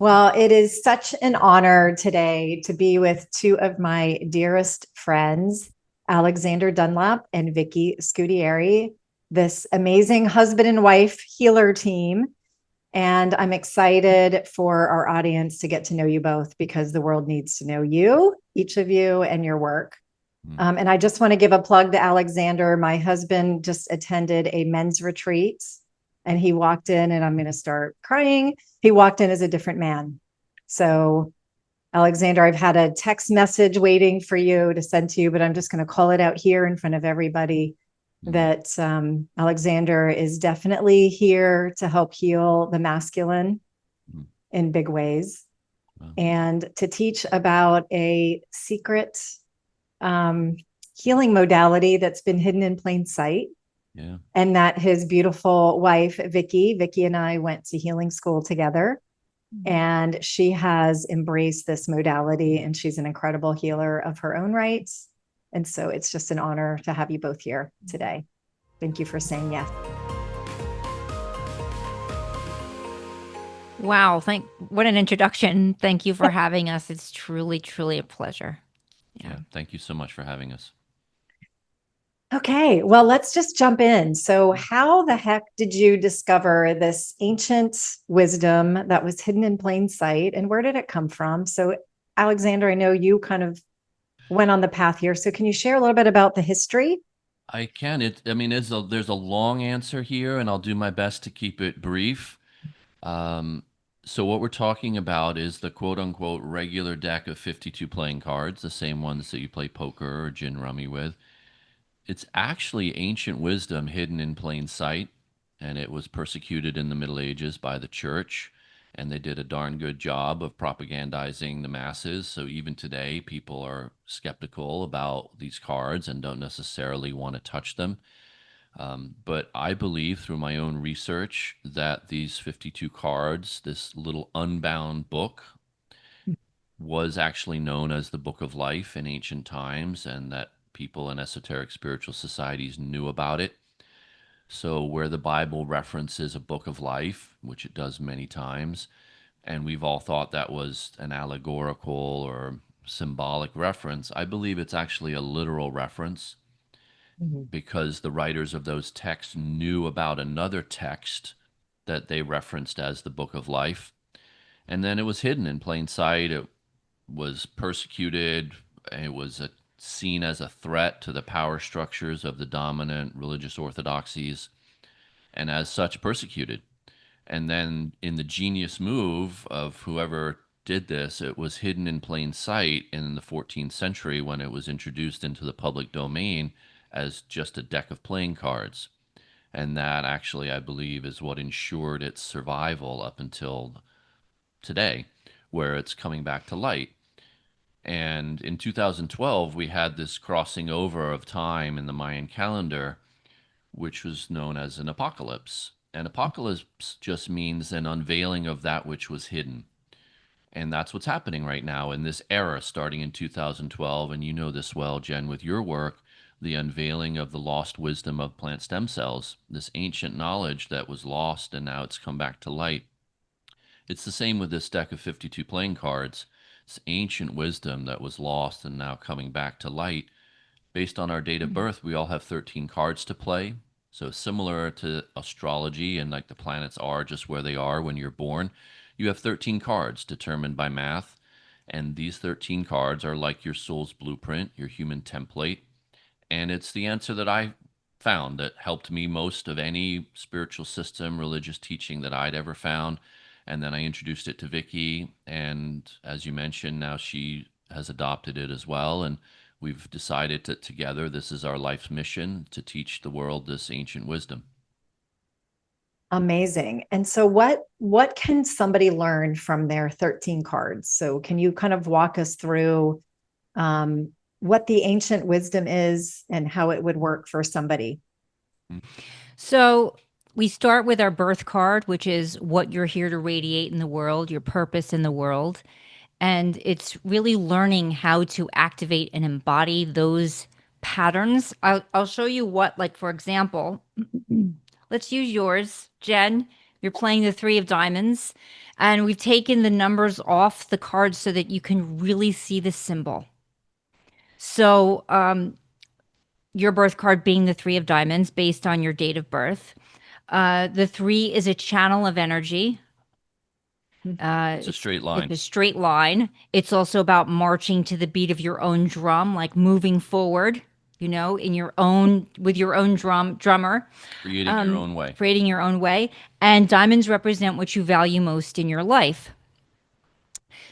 Well, it is such an honor today to be with two of my dearest friends, Alexander Dunlop and Viki Scudiery, this amazing husband and wife healer team. And I'm excited for our audience to get to know you both because the world needs to know you, each of you, and your work. And I just want to give a plug to Alexander. My husband just attended a men's retreat and he walked in, and I'm going to start crying. He walked in as a different man. So, Alexander, I've had a text message waiting for you to send to you, but I'm just going to call it out here in front of everybody that Alexander is definitely here to help heal the masculine in big ways and to teach about a secret healing modality that's been hidden in plain sight. Yeah. And that his beautiful wife, Viki and I went to healing school together. And she has embraced this modality and she's an incredible healer of her own right. And so it's just an honor to have you both here today. Thank you for saying yes. Wow. What an introduction. Thank you for having us. It's truly, truly a pleasure. Yeah. Thank you so much for having us. Okay, well, let's just jump in. So, how the heck did you discover this ancient wisdom that was hidden in plain sight, and where did it come from? So, Alexander, I know you kind of went on the path here. So, can you share a little bit about the history? I can. There's a long answer here, and I'll do my best to keep it brief. So what we're talking about is the quote unquote regular deck of 52 playing cards, the same ones that you play poker or gin rummy with. It's actually ancient wisdom hidden in plain sight, and it was persecuted in the Middle Ages by the church, and they did a darn good job of propagandizing the masses. So even today, people are skeptical about these cards and don't necessarily want to touch them. But I believe through my own research that these 52 cards, this little unbound book, was actually known as the Book of Life in ancient times, and that people in esoteric spiritual societies knew about it. So, where the Bible references a book of life, which it does many times, and we've all thought that was an allegorical or symbolic reference, I believe it's actually a literal reference because the writers of those texts knew about another text that they referenced as the Book of Life. And then it was hidden in plain sight. It was persecuted. It was seen as a threat to the power structures of the dominant religious orthodoxies, and as such persecuted. And then, in the genius move of whoever did this, it was hidden in plain sight in the 14th century when it was introduced into the public domain as just a deck of playing cards. And that actually, I believe, is what ensured its survival up until today, where it's coming back to light. And in 2012, we had this crossing over of time in the Mayan calendar, which was known as an apocalypse. An apocalypse just means an unveiling of that which was hidden. And that's what's happening right now in this era, starting in 2012. And you know this well, Jen, with your work, the unveiling of the lost wisdom of plant stem cells, this ancient knowledge that was lost and now it's come back to light. It's the same with this deck of 52 playing cards. It's ancient wisdom that was lost and now coming back to light. Based on our date of birth, we all have 13 cards to play. So similar to astrology and like the planets are just where they are when you're born, you have 13 cards determined by math. And these 13 cards are like your soul's blueprint, your human template. And it's the answer that I found that helped me most of any spiritual system, religious teaching that I'd ever found. And then I introduced it to Viki, and as you mentioned, now she has adopted it as well. And we've decided that together this is our life's mission to teach the world this ancient wisdom. Amazing. And so what can somebody learn from their 13 cards? So can you kind of walk us through what the ancient wisdom is and how it would work for somebody? So we start with our birth card, which is what you're here to radiate in the world, your purpose in the world. And it's really learning how to activate and embody those patterns. I'll show you what, like, for example, let's use yours, Jen, You're playing the 3 of diamonds, and we've taken the numbers off the card so that you can really see the symbol. So, your birth card being the 3 of diamonds based on your date of birth. The 3 is a channel of energy. It's a straight It's line. a straight line. It's also about marching to the beat of your own drum, like moving forward, in your own, with your own drummer, Creating your own way. creating your own way. And diamonds represent what you value most in your life.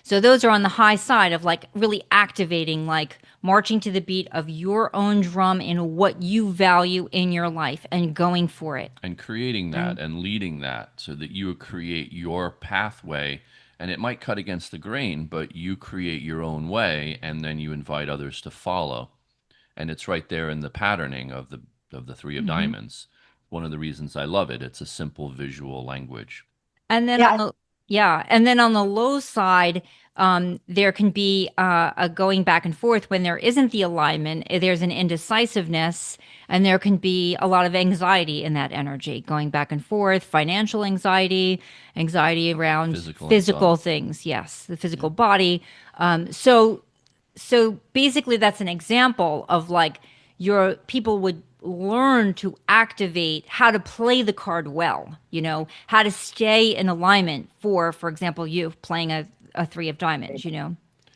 So those are on the high side of like really activating, like marching to the beat of your own drum in what you value in your life and going for it. And creating that and leading that so that you create your pathway. And it might cut against the grain, but you create your own way, and then you invite others to follow. And it's right there in the patterning of the 3 of diamonds. One of the reasons I love it. It's a simple visual language. And then Yeah. and then on the low side, there can be a going back and forth when there isn't the alignment. There's an indecisiveness, and there can be a lot of anxiety in that energy, going back and forth, financial anxiety, anxiety around Physical things. Yes, the physical body. So basically that's an example of like your people would learn to activate how to play the card well, how to stay in alignment for example, you playing a 3 of diamonds. Yeah.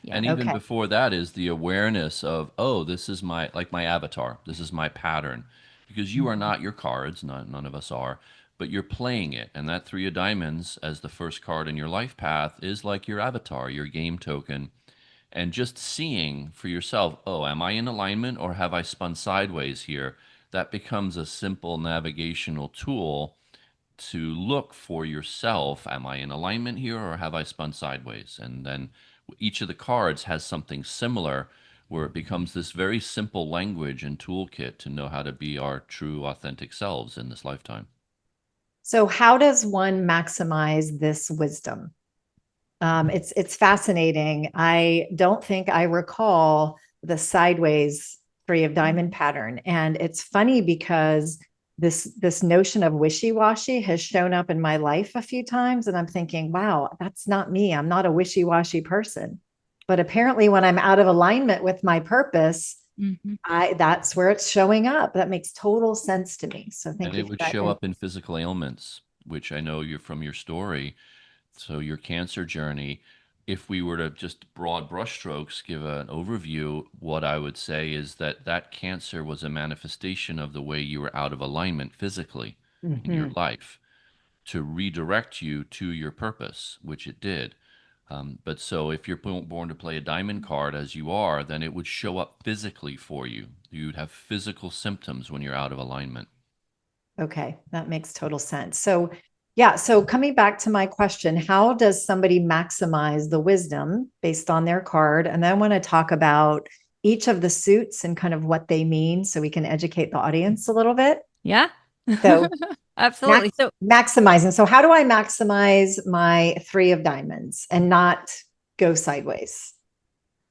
And even Okay. before that is the awareness of, oh, this is my avatar. This is my pattern. Because you are not your cards, none of us are, but you're playing it. And that 3 of diamonds as the first card in your life path is like your avatar, your game token. And just seeing for yourself, oh, am I in alignment or have I spun sideways here? That becomes a simple navigational tool to look for yourself. Am I in alignment here or have I spun sideways? And then each of the cards has something similar where it becomes this very simple language and toolkit to know how to be our true, authentic selves in this lifetime. So how does one maximize this wisdom? It's fascinating. I don't think I recall the sideways 3 of diamond pattern. And it's funny because this notion of wishy-washy has shown up in my life a few times. And I'm thinking, wow, that's not me. I'm not a wishy-washy person. But apparently when I'm out of alignment with my purpose, that's where it's showing up. That makes total sense to me. So thank And you it for would that. show up in physical ailments, which I know you're from your story. So your cancer journey, if we were to just broad brushstrokes give an overview, what I would say is that that cancer was a manifestation of the way you were out of alignment physically in your life to redirect you to your purpose, which it did. But so if you're born to play a diamond card as you are, then it would show up physically for you. You'd have physical symptoms when you're out of alignment. Okay, that makes total sense. So, yeah, so coming back to my question, how does somebody maximize the wisdom based on their card? And then I want to talk about each of the suits and kind of what they mean so we can educate the audience a little bit. Yeah. So, Absolutely. So maximizing. So, how do I maximize my 3 of diamonds and not go sideways?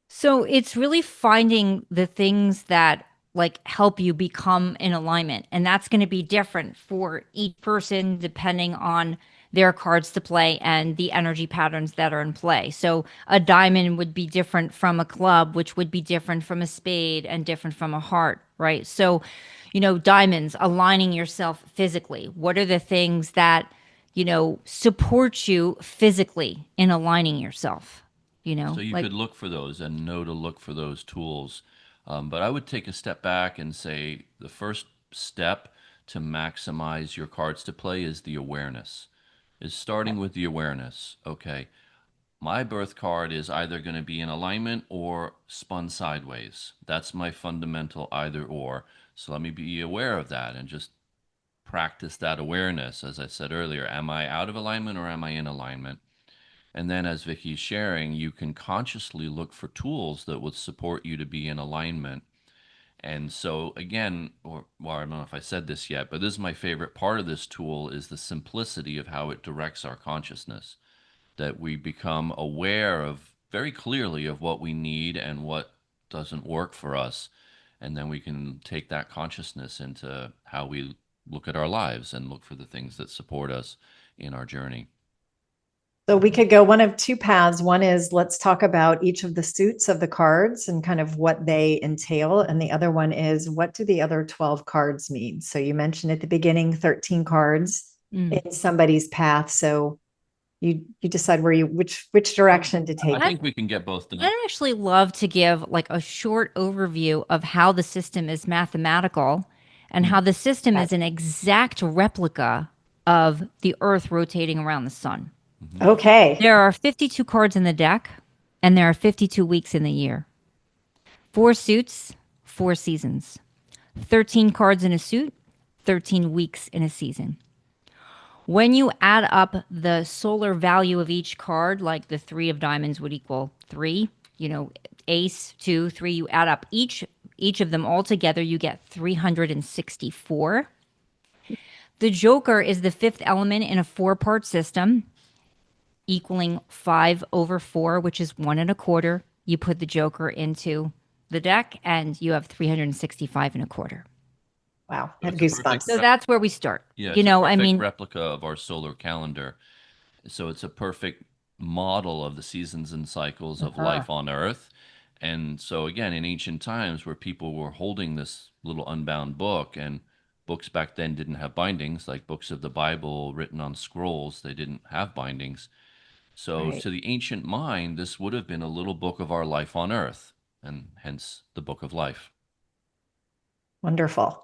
So it's really finding the things that like help you become in alignment. And that's going to be different for each person depending on their cards to play and the energy patterns that are in play. So a diamond would be different from a club, which would be different from a spade and different from a heart, right? So, diamonds, aligning yourself physically. What are the things that, support you physically in aligning yourself? So you Like could look for those and know to look for those tools. But I would take a step back and say the first step to maximize your cards to play is the awareness, is starting with the awareness. Okay, my birth card is either going to be in alignment or spun sideways. That's my fundamental either or. So let me be aware of that and just practice that awareness. As I said earlier, am I out of alignment or am I in alignment? And then, as Vicky's sharing, you can consciously look for tools that would support you to be in alignment. And so, again, well, I don't know if I said this yet, but this is my favorite part of this tool is the simplicity of how it directs our consciousness, that we become aware of very clearly of what we need and what doesn't work for us. And then we can take that consciousness into how we look at our lives and look for the things that support us in our journey. So we could go one of two paths. One is let's talk about each of the suits of the cards and kind of what they entail. And the other one is what do the other 12 cards mean? So you mentioned at the beginning 13 cards in somebody's path. So you decide where you which direction to take. I think we can get both done. I'd actually love to give like a short overview of how the system is mathematical and how the system is an exact replica of the Earth rotating around the sun. Okay. There are 52 cards in the deck, and there are 52 weeks in the year. 4 suits, 4 seasons. 13 cards in a suit, 13 weeks in a season. When you add up the solar value of each card, like the 3 of diamonds would equal 3, ace, 2, 3, you add up each of them all together, you get 364. The Joker is the 5th element in a 4-part system, equaling 5/4, which is 1 1/4. You put the Joker into the deck and you have 365 1/4. Wow. I have It's a goosebumps. perfect So that's where we start. Yeah, it's a I perfect mean, replica of our solar calendar. So it's a perfect model of the seasons and cycles of life on Earth. And so again, in ancient times where people were holding this little unbound book, and books back then didn't have bindings, like books of the Bible written on scrolls, they didn't have bindings. So Right. to the ancient mind, this would have been a little book of our life on Earth, and hence the book of life. Wonderful.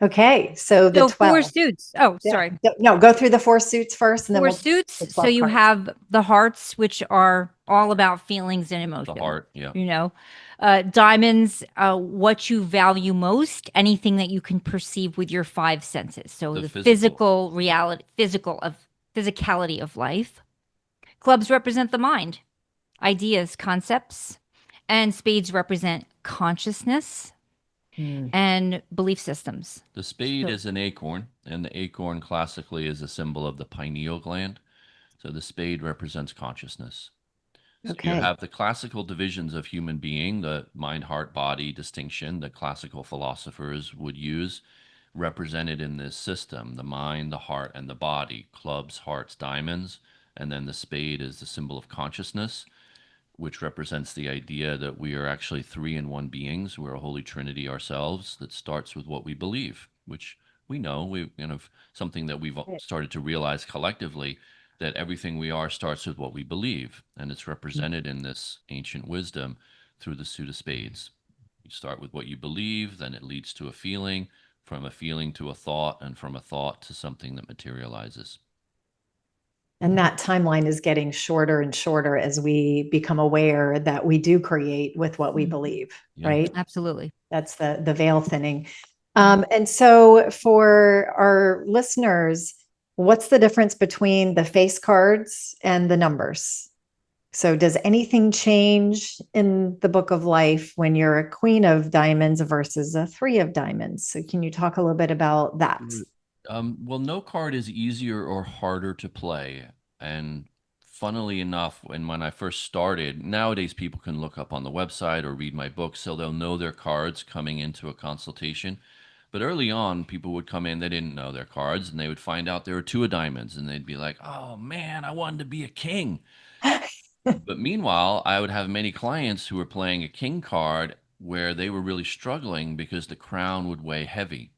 Okay. So the so 12. 4 suits. Oh, Yeah. sorry. No, go through the 4 suits first and then 4 we'll suits. the So 12 you cards. have the hearts, which are all about feelings and The emotions. heart, yeah. Diamonds, what you value most, anything that you can perceive with your 5 senses. So The the physical. physical reality, physicality of life. Clubs represent the mind, ideas, concepts, and spades represent consciousness and belief systems. The spade So- is an acorn, and the acorn classically is a symbol of the pineal gland. So the spade represents consciousness. So you Okay. have the classical divisions of human being, the mind, heart, body distinction that classical philosophers would use, represented in this system: the mind, the heart, and the body, clubs, hearts, diamonds. And then the spade is the symbol of consciousness, which represents the idea that we are actually 3 in 1 beings. We're a holy trinity ourselves that starts with what we believe, which we know, we something that we've started to realize collectively, that everything we are starts with what we believe. And it's represented in this ancient wisdom through the suit of spades. You start with what you believe, then it leads to a feeling, from a feeling to a thought, and from a thought to something that materializes. And that timeline is getting shorter and shorter as we become aware that we do create with what we believe, Yeah. right? Absolutely. That's the veil thinning. And so for our listeners, what's the difference between the face cards and the numbers? So does anything change in the book of life when you're a queen of diamonds versus a 3 of diamonds? So can you talk a little bit about that? Well, no card is easier or harder to play. And funnily enough, when I first started, nowadays people can look up on the website or read my book, so they'll know their cards coming into a consultation. But early on, people would come in, they didn't know their cards, and they would find out there were 2 of diamonds, and they'd be like, oh man, I wanted to be a king. But meanwhile, I would have many clients who were playing a king card where they were really struggling because the crown would weigh heavy.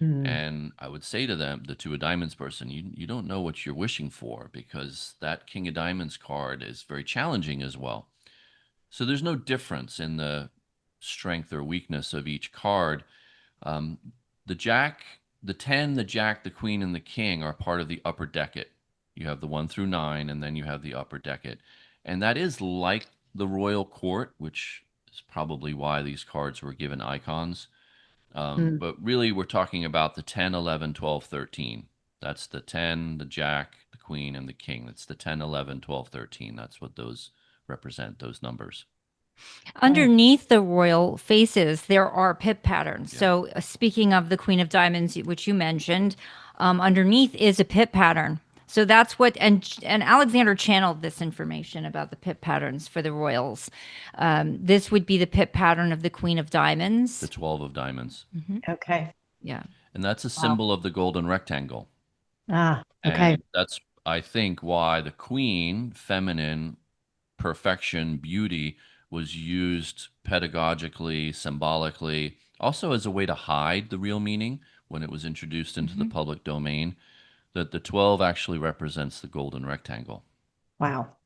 And I would say to them, the 2 of diamonds person, you don't know what you're wishing for, because that king of diamonds card is very challenging as well. So there's no difference in the strength or weakness of each card. The jack, the 10, the jack, the queen, and the king are part of the upper decket. You have the 1 through 9, and then you have the upper decket. And that is like the royal court, which is probably why these cards were given icons. But really, we're talking about the 10, 11, 12, 13. That's the 10, the jack, the queen, and the king. That's the 10, 11, 12, 13. That's what those represent, those numbers. Underneath the royal faces, there are pip patterns. Yeah. So speaking of the Queen of Diamonds, which you mentioned, underneath is a pip pattern. So that's what, and Alexander channeled this information about the pip patterns for the royals. This would be the pip pattern of the Queen of Diamonds. The 12 of diamonds. Okay. Yeah. And that's a symbol of the golden rectangle. Ah, okay. And that's, I think, why the queen, feminine, perfection, beauty, was used pedagogically, symbolically, also as a way to hide the real meaning when it was introduced into the Mhm. public domain. That the 12 actually represents the golden rectangle. Wow.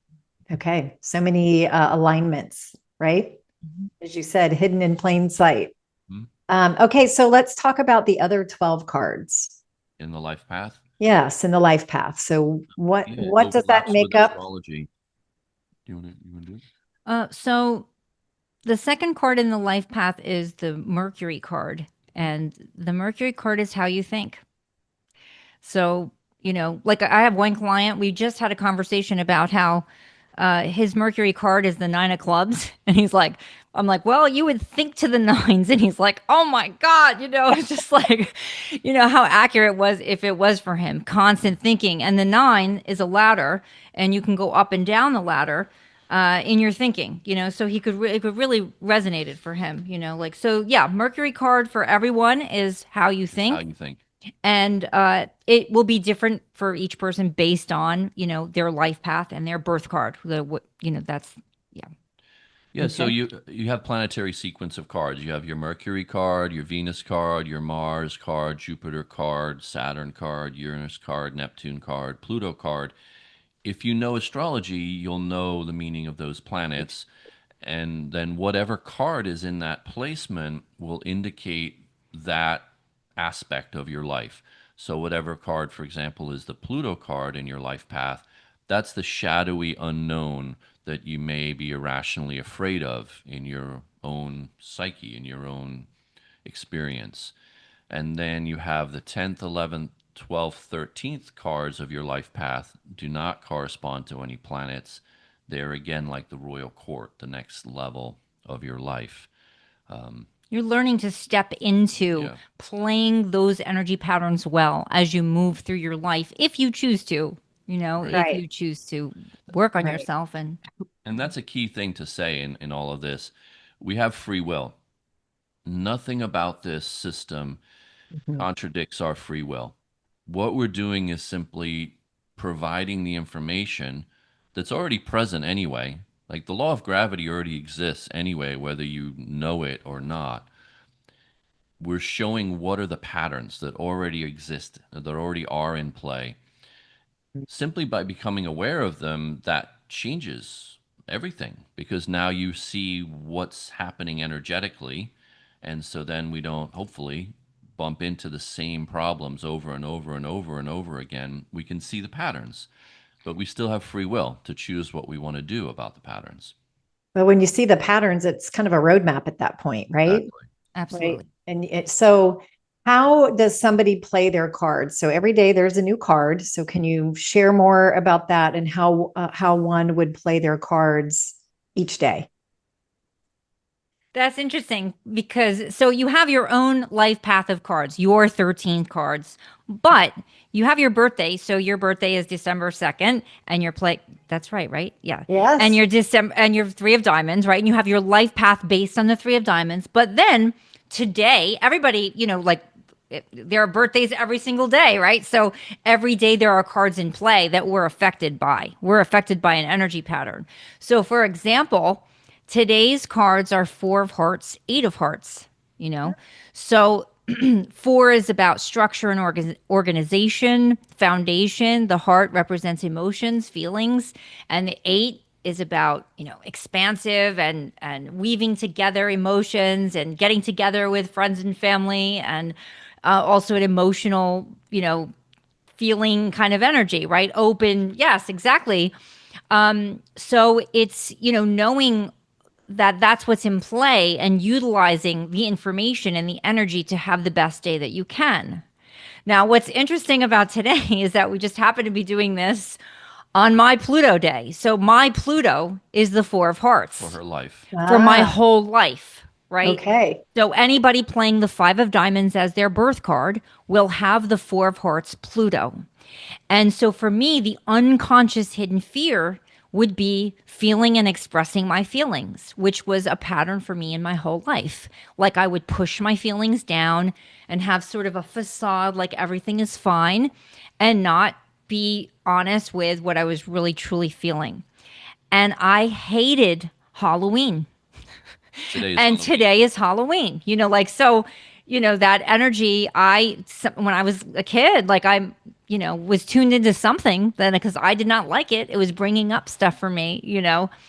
Okay. So many alignments, right? Mhm. As you said, hidden in plain sight. Mhm. Okay, so let's talk about the other 12 cards. In the life path. Yes, in the life path. So what Yeah, it what does that overlaps with make up? astrology. You want to do it? So the second card in the life path is the Mercury card. And the Mercury card is how you think. So, like I have one client, we just had a conversation about how his Mercury card is the 9 of clubs. And he's like, I'm like, well, you would think to the nines. And he's like, oh my God, it's just like, how accurate it was if it was for him. Constant thinking. And the 9 is a ladder, and you can go up and down the ladder in your thinking, so it could really resonate it for him, like, so yeah, Mercury card for everyone is how you It's how think. you think. And it will be different for each person based on, their life path and their birth card. That's, yeah. Yeah, so Okay. you have planetary sequence of cards. You have your Mercury card, your Venus card, your Mars card, Jupiter card, Saturn card, Uranus card, Neptune card, Pluto card. If you know astrology, you'll know the meaning of those planets, and then whatever card is in that placement will indicate that aspect of your life. So whatever card, for example, is the Pluto card in your life path, that's the shadowy unknown that you may be irrationally afraid of in your own psyche, in your own experience. And then you have the 10th, 11th, 12th, 13th cards of your life path do not correspond to any planets. They're again like the royal court, the next level of your life. You're learning to step into Yeah, playing those energy patterns well as you move through your life, if you choose to, right. if Right. you choose to work on Right. yourself. And And that's a key thing to say in all of this. We have free will. Nothing about this system Mhm. contradicts our free will. What we're doing is simply providing the information that's already present anyway. Like the law of gravity already exists anyway, whether you know it or not. We're showing what are the patterns that already exist, that already are in play. Simply by becoming aware of them, that changes everything because now you see what's happening energetically. And so then we don't, hopefully, bump into the same problems over and over and over and over again. We can see the patterns, but we still have free will to choose what we want to do about the patterns. But when you see the patterns, it's kind of a roadmap at that point, right? Exactly. Right. absolutely. So how does somebody play their cards? So every day there's a new card. So can you share more about that and how one would play their cards each day? That's interesting because so you have your own life path of cards, your 13 cards, but you have your birthday. So your birthday is December 2nd and your play. That's right, right? Yeah. And Yes. your December and your 3 of diamonds, right? And you have your life path based on the 3 of diamonds. But then today, everybody, like there are birthdays every single day, right? So every day there are cards in play that we're affected by. We're affected by an energy pattern. So for example, today's cards are 4 of hearts, 8 of hearts, you know? So 4 is about structure and organization, foundation. The heart represents emotions, feelings, and the 8 is about, expansive and weaving together emotions and getting together with friends and family, and also an emotional, feeling kind of energy, right? Open. Yes, exactly. So it's, knowing that that's what's in play and utilizing the information and the energy to have the best day that you can. Now, what's interesting about today is that we just happen to be doing this on my Pluto day. So my Pluto is the 4 of hearts For her life. for my Ah, whole life, right? okay. So anybody playing the 5 of diamonds as their birth card will have the 4 of hearts Pluto. And so for me, the unconscious hidden fear would be feeling and expressing my feelings, which was a pattern for me in my whole life. Like I would push my feelings down and have sort of a facade like everything is fine and not be honest with what I was really truly feeling. And I hated Halloween. Today is And Halloween. today is Halloween, like, so, that energy, when I was a kid, like was tuned into something then because I did not like it. It was bringing up stuff for me.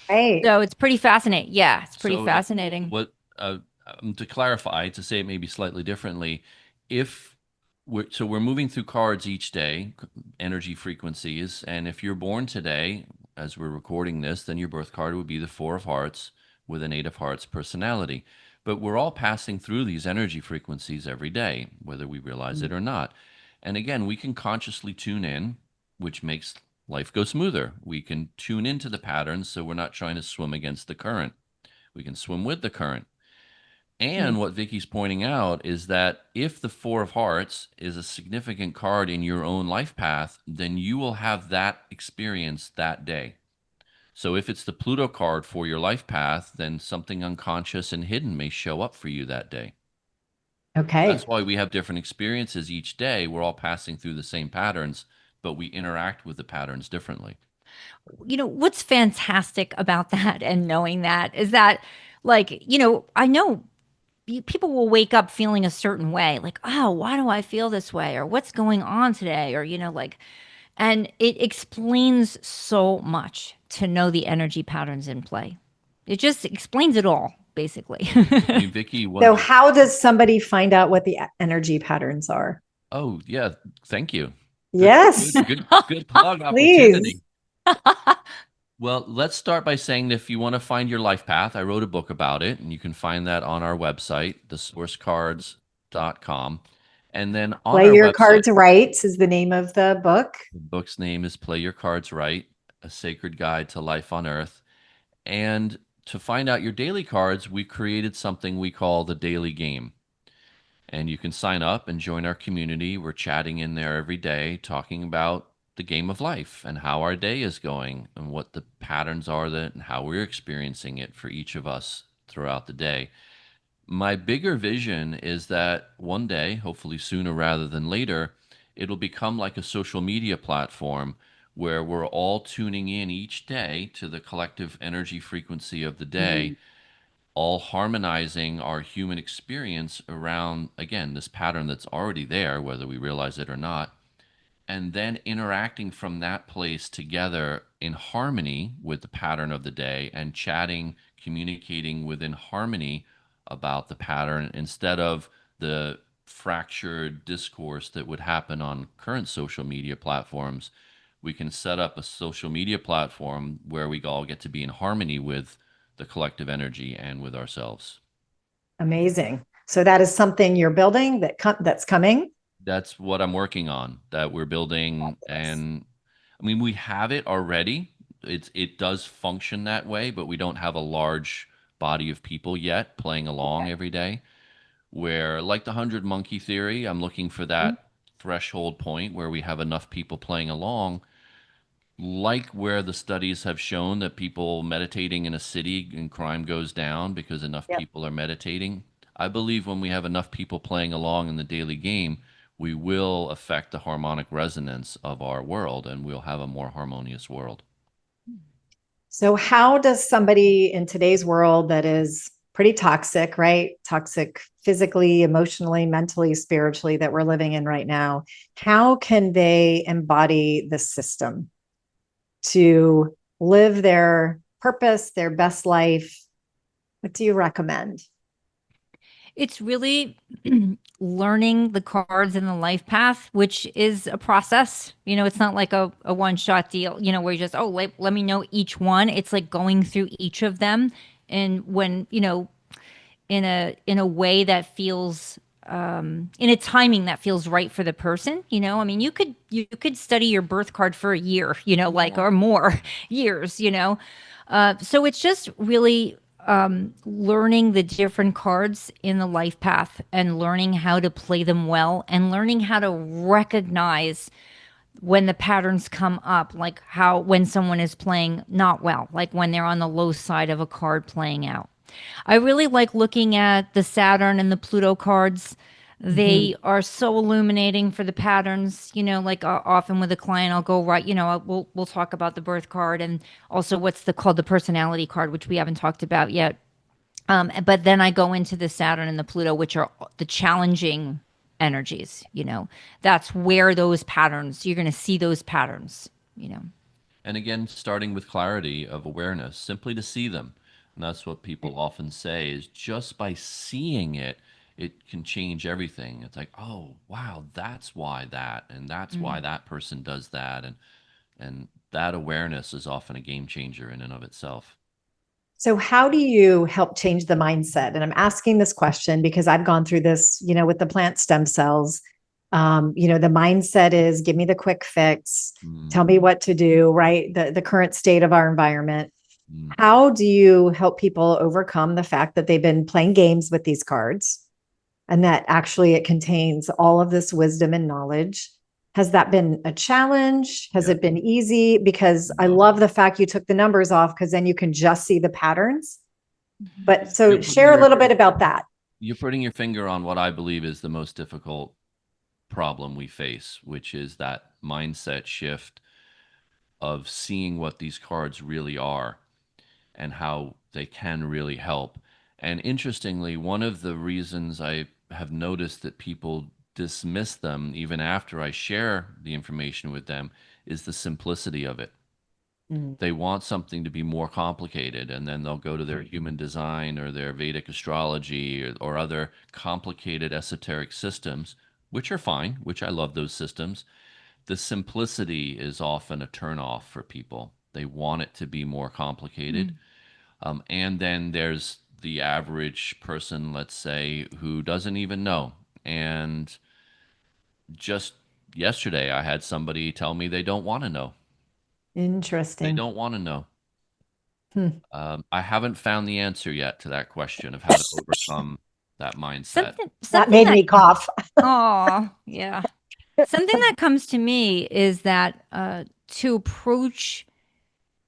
Right. So it's pretty fascinating. Yeah, it's pretty So fascinating. what to clarify, to say it maybe slightly differently, if we're moving through cards each day, energy frequencies, and if you're born today, as we're recording this, then your birth card would be the Four of Hearts with an Eight of Hearts personality. But we're all passing through these energy frequencies every day, whether we realize it or not. And again, we can consciously tune in, which makes life go smoother. We can tune into the patterns so we're not trying to swim against the current. We can swim with the current. And what Vicky's pointing out is that if the Four of Hearts is a significant card in your own life path, then you will have that experience that day. So if it's the Pluto card for your life path, then something unconscious and hidden may show up for you that day. Okay. That's why we have different experiences each day. We're all passing through the same patterns, but we interact with the patterns differently. What's fantastic about that and knowing that is that, like, I know people will wake up feeling a certain way, like, oh, why do I feel this way? Or what's going on today? Or, and it explains so much to know the energy patterns in play. It just explains it all, basically. I mean, Vicky, So how does somebody find out what the energy patterns are? oh yeah, thank you. Yes, Good plug please. opportunity. Well, let's start by saying that if you want to find your life path, I wrote a book about it, and you can find that on our website, thesourcecards.com. And then on Play our Your website, Cards Right is the name of the book. the book's name is Play Your Cards Right, A Sacred Guide to Life on Earth. And to find out your daily cards, we created something we call the Daily Game. And you can sign up and join our community. We're chatting in there every day, talking about the game of life and how our day is going and what the patterns are that and how we're experiencing it for each of us throughout the day. My bigger vision is that one day, hopefully sooner rather than later, it'll become like a social media platform where we're all tuning in each day to the collective energy frequency of the day, all harmonizing our human experience around, again, this pattern that's already there, whether we realize it or not, and then interacting from that place together in harmony with the pattern of the day and chatting, communicating within harmony about the pattern instead of the fractured discourse that would happen on current social media platforms. We can set up a social media platform where we all get to be in harmony with the collective energy and with ourselves. Amazing. So that is something you're building that's coming. That's what I'm working on, that we're building. And I mean, we have it already. It does function that way, but we don't have a large body of people yet playing along every day. Where, like the 100 monkey theory, I'm looking for that threshold point where we have enough people playing along, like where the studies have shown that people meditating in a city and crime goes down because enough Yep. people are meditating. I believe when we have enough people playing along in the daily game, we will affect the harmonic resonance of our world and we'll have a more harmonious world. So how does somebody in today's world that is pretty toxic, right? Toxic physically, emotionally, mentally, spiritually, that we're living in right now, how can they embody the system to live their purpose, their best life? What do you recommend? It's really learning the cards in the life path, which is a process. It's not like a one-shot deal, where you just, oh, let me know each one. It's like going through each of them. And when, in a way that feels in a timing that feels right for the person. I mean, you could study your birth card for a year, like, or more years. So it's just really learning the different cards in the life path and learning how to play them well and learning how to recognize when the patterns come up, like how when someone is playing not well, like when they're on the low side of a card playing out. I really like looking at the Saturn and the Pluto cards. Mhm. They are so illuminating for the patterns, like often with a client, I'll go right, we'll talk about the birth card and also what's called the personality card, which we haven't talked about yet. But then I go into the Saturn and the Pluto, which are the challenging energies, that's where those patterns, you're going to see those patterns. And again, starting with clarity of awareness, simply to see them. And that's what people often say is just by seeing it, it can change everything. It's like, oh, wow, that's why that, and that's why that person does that. And that awareness is often a game changer in and of itself. So how do you help change the mindset? And I'm asking this question because I've gone through this, with the plant stem cells. The mindset is give me the quick fix, tell me what to do, right? The current state of our environment. Mm. How do you help people overcome the fact that they've been playing games with these cards and that actually it contains all of this wisdom and knowledge? Has that been a challenge? Has Yeah. it been easy? Because I love the fact you took the numbers off because then you can just see the patterns. But so You're putting share a your- little bit about that. You're putting your finger on what I believe is the most difficult problem we face, which is that mindset shift of seeing what these cards really are and how they can really help. And interestingly, one of the reasons I have noticed that people dismiss them even after I share the information with them is the simplicity of it. Mm. They want something to be more complicated, and then they'll go to their human design or their Vedic astrology or other complicated esoteric systems, which are fine, which I love those systems. The simplicity is often a turnoff for people. They want it to be more complicated. And then there's the average person, let's say, who doesn't even know. And just yesterday, I had somebody tell me they don't want to know. They Interesting. don't want to know. Hmm. I haven't found the answer yet to that question of how to overcome that mindset. Something, That something made that, me cough. oh, yeah. Something that comes to me is that to approach,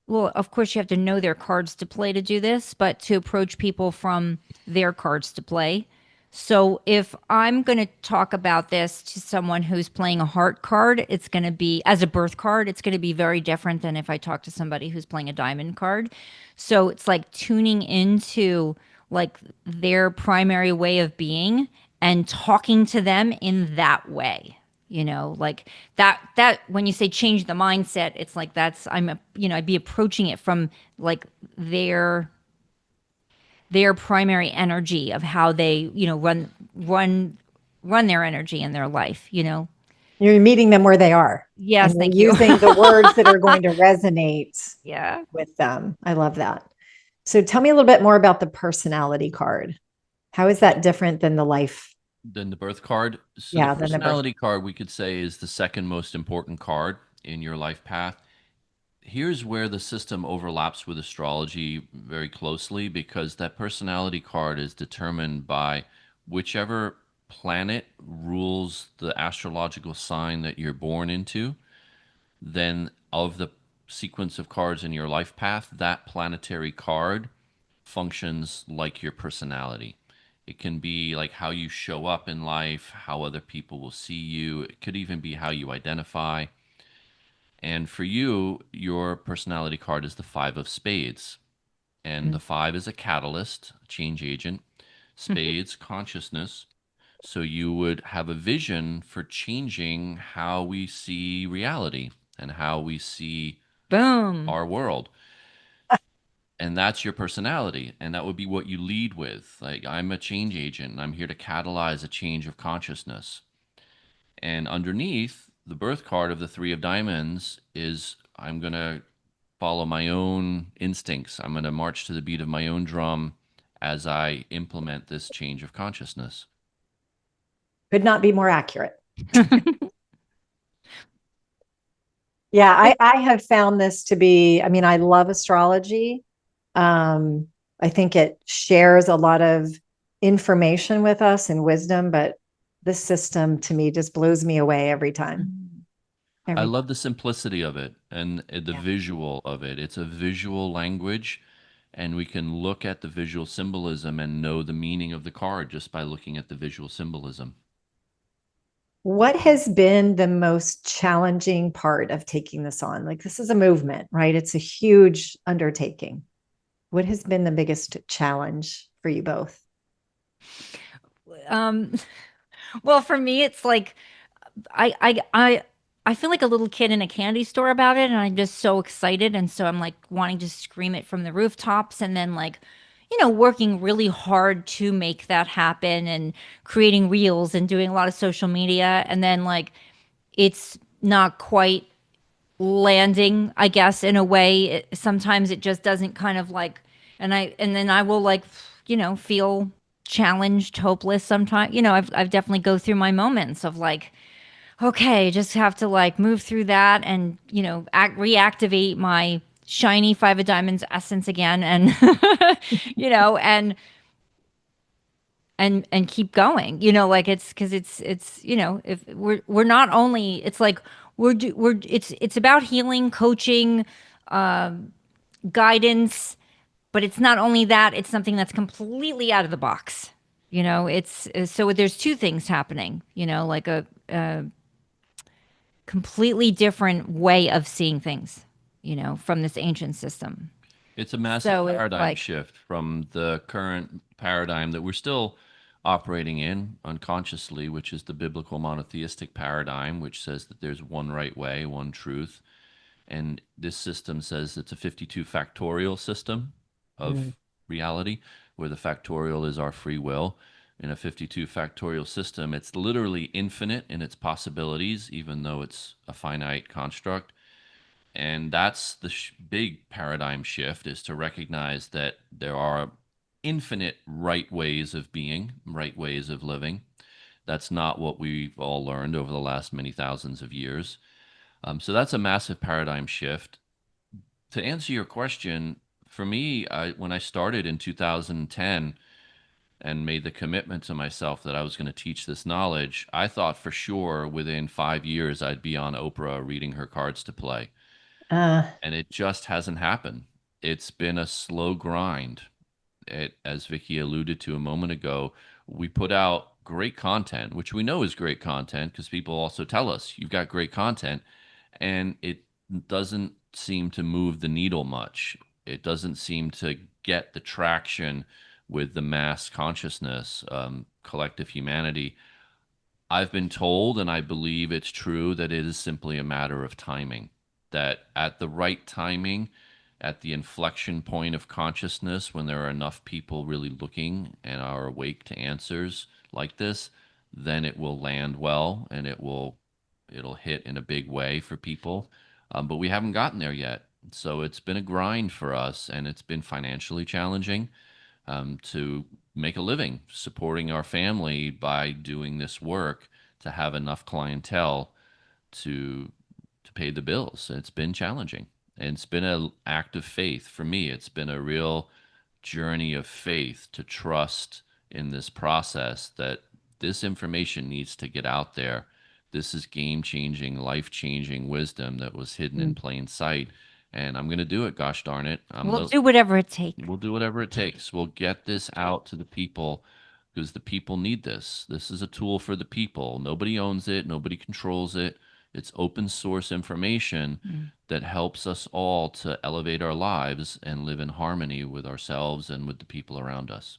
well, of course, you have to know their cards to play to do this, but to approach people from their cards to play. So if I'm going to talk about this to someone who's playing a heart card, it's going to be, as a birth card, it's going to be very different than if I talk to somebody who's playing a diamond card. So it's like tuning into like their primary way of being and talking to them in that way. Like that when you say change the mindset, it's like I'd be approaching it from like their primary energy of how they, run their energy in their life. You're meeting them where they are. Yes, And thank you're you. using the words that are going to resonate Yeah. with them. I love that. So tell me a little bit more about the personality card. How is that different than the life? Then the birth card. So Yeah, the than the birth. personality card, we could say, is the second most important card in your life path. Here's where the system overlaps with astrology very closely because that personality card is determined by whichever planet rules the astrological sign that you're born into. Then, of the sequence of cards in your life path, that planetary card functions like your personality. It can be like how you show up in life, how other people will see you. It could even be how you identify. And for you, your personality card is the Five of Spades. And the five is a catalyst, a change agent. Spades, consciousness. So you would have a vision for changing how we see reality and how we see Boom. our world. And that's your personality. And that would be what you lead with. Like, I'm a change agent and I'm here to catalyze a change of consciousness. And underneath the birth card of the Three of Diamonds is I'm going to follow my own instincts. I'm going to march to the beat of my own drum as I implement this change of consciousness. Could not be more accurate. Yeah, I have found this to be, I mean, I love astrology. I think it shares a lot of information with us and wisdom, but this system to me just blows me away every time. I love the simplicity of it and the Yeah. visual of it. It's a visual language, and we can look at the visual symbolism and know the meaning of the card just by looking at the visual symbolism. What has been the most challenging part of taking this on? Like, this is a movement, right? It's a huge undertaking. What has been the biggest challenge for you both? Well, for me, it's like I feel like a little kid in a candy store about it, and I'm just so excited, and so I'm like wanting to scream it from the rooftops, and then like, working really hard to make that happen, and creating reels and doing a lot of social media, and then like it's not quite landing, I guess, in a way. Sometimes it just doesn't kind of like, and then I will like, feel challenged, hopeless. Sometimes, I've definitely go through my moments of like, okay, just have to like move through that and, reactivate my shiny five of diamonds essence again, and and keep going, like it's because it's if we're not only, it's like it's about healing, coaching, guidance, but it's not only that, it's something that's completely out of the box. It's so there's two things happening, like a completely different way of seeing things, from this ancient system. It's a massive So it's paradigm like, shift from the current paradigm that we're still operating in unconsciously, which is the biblical monotheistic paradigm, which says that there's one right way, one truth. And this system says it's a 52 factorial system Mm. of reality, where the factorial is our free will. In a 52 factorial system, it's literally infinite in its possibilities, even though it's a finite construct. And that's the big paradigm shift, is to recognize that there are infinite right ways of being, right ways of living. That's not what we've all learned over the last many thousands of years. So that's a massive paradigm shift. To answer your question, for me, when I started in 2010 and made the commitment to myself that I was going to teach this knowledge, I thought for sure within 5 years I'd be on Oprah reading her cards to play. Uh, And it just hasn't happened. It's been a slow grind. As Vicky alluded to a moment ago, we put out great content, which we know is great content because people also tell us you've got great content, and it doesn't seem to move the needle much. It doesn't seem to get the traction with the mass consciousness, collective humanity. I've been told, and I believe it's true, that it is simply a matter of timing. That at the right timing, at the inflection point of consciousness, when there are enough people really looking and are awake to answers like this, then it will land well, and it'll hit in a big way for people. But we haven't gotten there yet. So it's been a grind for us, and it's been financially challenging, to make a living supporting our family by doing this work, to have enough clientele to pay the bills. It's been challenging, and it's been an act of faith for me. It's been a real journey of faith to trust in this process that this information needs to get out there. This is game changing, life changing wisdom that was hidden in plain sight. And I'm going to do it. Gosh darn it. we'll do whatever it takes. We'll do whatever it takes. We'll get this out to the people because the people need this. This is a tool for the people. Nobody owns it, nobody controls it. It's open source information that helps us all to elevate our lives and live in harmony with ourselves and with the people around us.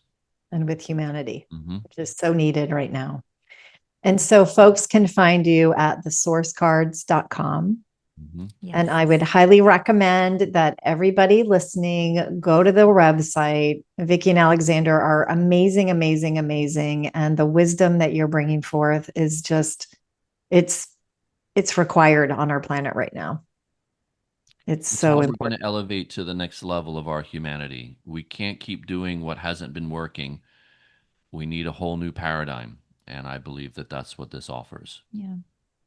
and with humanity, Mm-hmm. which is so needed right now. And so folks can find you at thesourcecards.com. Mm-hmm. Yes. And I would highly recommend that everybody listening go to the website. Viki and Alexander are amazing, amazing, amazing. And the wisdom that you're bringing forth is just, it's required on our planet right now. It's so how we're going important. to elevate to the next level of our humanity. We can't keep doing what hasn't been working. We need a whole new paradigm. And I believe that that's what this offers. Yeah.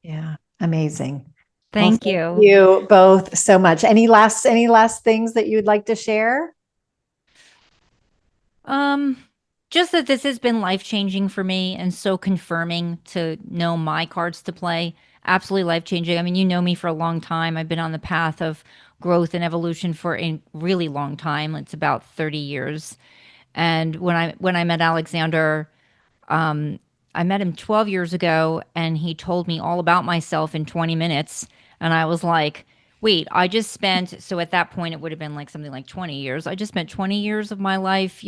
Yeah. Amazing. Thank Well, you. you both so much. Any last things that you'd like to share? Just that this has been life changing for me and so confirming to know my cards to play absolutely life-changing. I mean, you know me for a long time. I've been on the path of growth and evolution for a really long time. It's about 30 years. And when I met Alexander, I met him 12 years ago, and he told me all about myself in 20 minutes. And I was like, wait, I just spent, so at that point, it would have been like something like 20 years. I just spent 20 years of my life,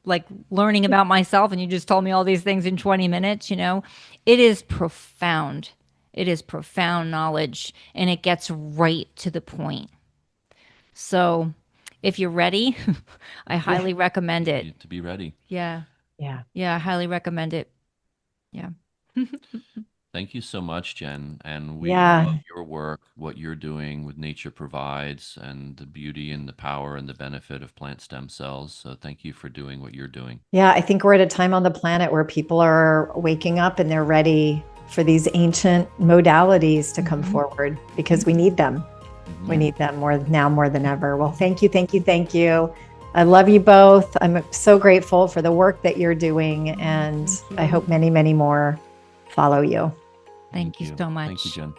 like learning about myself. And you just told me all these things in 20 minutes, It is profound. It is profound knowledge, and it gets right to the point. So if you're ready, I highly recommend it. To be ready. Yeah. Yeah. Yeah, I highly recommend it. Yeah. Thank you so much, Jen. And we Yeah. love your work, what you're doing with Nature Provides, and the beauty and the power and the benefit of plant stem cells. So thank you for doing what you're doing. Yeah, I think we're at a time on the planet where people are waking up and they're ready for these ancient modalities to come forward, because we need them. We need them more than ever. Well, thank you, thank you, thank you. I love you both. I'm so grateful for the work that you're doing, and I hope many, many more follow you. Thank you so much. Thank you, Jen.